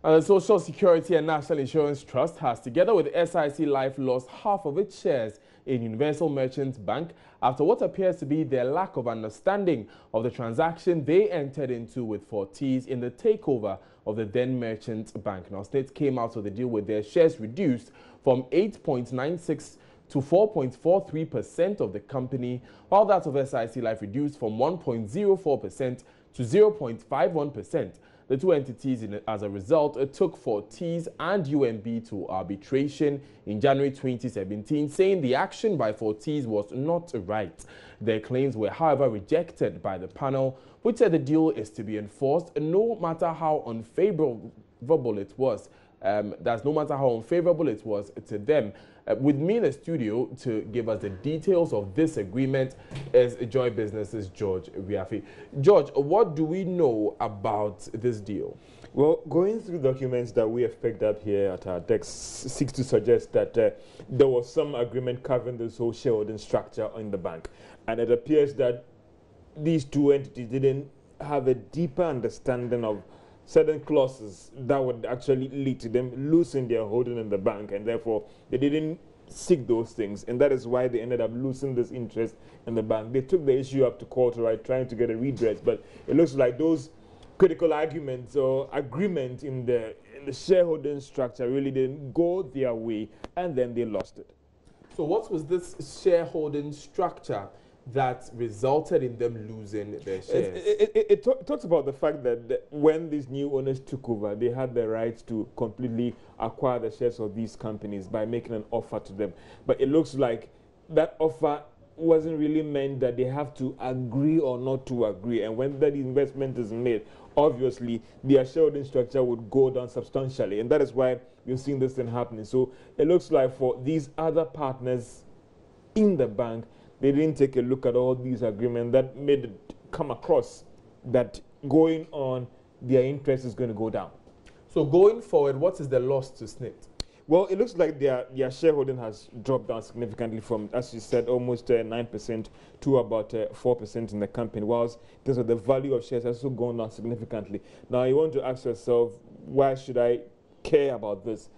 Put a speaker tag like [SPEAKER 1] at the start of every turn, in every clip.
[SPEAKER 1] And the Social Security and National Insurance Trust has, together with SIC Life, lost half of its shares in Universal Merchants Bank after what appears to be their lack of understanding of the transaction they entered into with Fortis in the takeover of the then Merchants Bank. Now, SSNIT came out of the deal with their shares reduced from 8.96 to 4.43% of the company, while that of SIC Life reduced from 1.04% to 0.51%. The two entities, as a result, took Fortis and UMB to arbitration in January 2017, saying the action by Fortis was not right. Their claims were, however, rejected by the panel, which said the deal is to be enforced no matter how unfavorable it was. No matter how unfavorable it was to them. With me in the studio to give us the details of this agreement is Joy Business's George Wiafi. George, what do we know about this deal?
[SPEAKER 2] Well, going through documents that we have picked up here at our desk seeks to suggest that there was some agreement covering this whole shareholding structure in the bank. And it appears that these two entities didn't have a deeper understanding of certain clauses that would actually lead to them losing their holding in the bank, and therefore they didn't seek those things, and that is why they ended up losing this interest in the bank. They took the issue up to court, right, trying to get a redress, but it looks like those critical arguments or agreement in the shareholding structure really didn't go their way, and then they lost it.
[SPEAKER 1] So what was this shareholding structure that resulted in them losing their shares?
[SPEAKER 2] It talks about the fact that when these new owners took over, they had the right to completely acquire the shares of these companies by making an offer to them. But it looks like that offer wasn't really meant that they have to agree or not to agree. And when that investment is made, obviously their shareholding structure would go down substantially. And that is why you're seeing this thing happening. So it looks like for these other partners in the bank, they didn't take a look at all these agreements that made it come across that going on, their interest is going to go down.
[SPEAKER 1] So going forward, what is the loss to SSNIT?
[SPEAKER 2] Well, it looks like their shareholding has dropped down significantly from, as you said, almost 9% to about 4% in the company, whilst in terms of the value of shares has also gone down significantly. Now, you want to ask yourself, why should I care about this?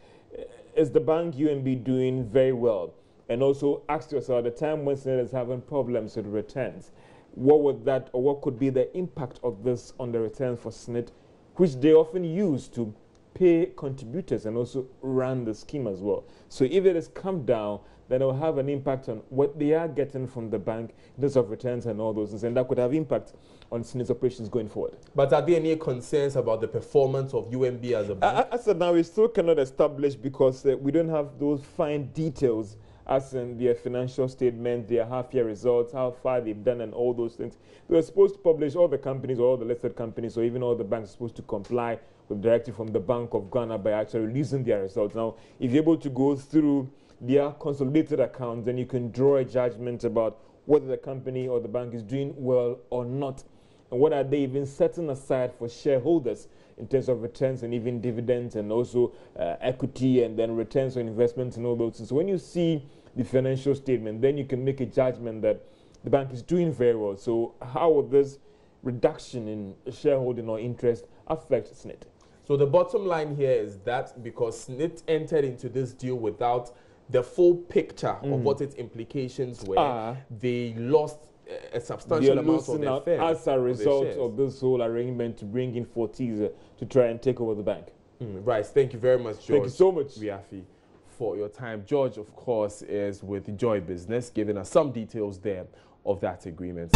[SPEAKER 2] Is the bank UMB doing very well? And also ask yourself, at the time when SSNIT is having problems with returns, what would that, or what could be the impact of this on the returns for SSNIT, which they often use to pay contributors and also run the scheme as well. So if it has come down, then it will have an impact on what they are getting from the bank in terms of returns and all those things, and that could have impact on SSNIT's operations going forward. But
[SPEAKER 1] are there any concerns about the performance of UMB as a bank?
[SPEAKER 2] As of now, we still cannot establish because we don't have those fine details as in their financial statement, their half-year results, how far they've done and all those things. They were supposed to publish, all the companies, all the listed companies, or even all the banks are supposed to comply with directive from the Bank of Ghana by actually releasing their results. Now, if you're able to go through their consolidated accounts, then you can draw a judgment about whether the company or the bank is doing well or not, and what are they even setting aside for shareholders in terms of returns and even dividends and also equity and then returns on investments and all those things. So when you see the financial statement, then you can make a judgment that the bank is doing very well. So how will this reduction in shareholding or interest affect SSNIT?
[SPEAKER 1] So the bottom line here is that because SSNIT entered into this deal without the full picture of what its implications were, they lost a substantial amount of their fares
[SPEAKER 2] as a result of this whole arrangement to bring in Fortis to try and take over the bank.
[SPEAKER 1] Right. Thank you very much, George.
[SPEAKER 2] Thank you so much,
[SPEAKER 1] Wiafi, for your time. George, of course, is with Joy Business, giving us some details there of that agreement.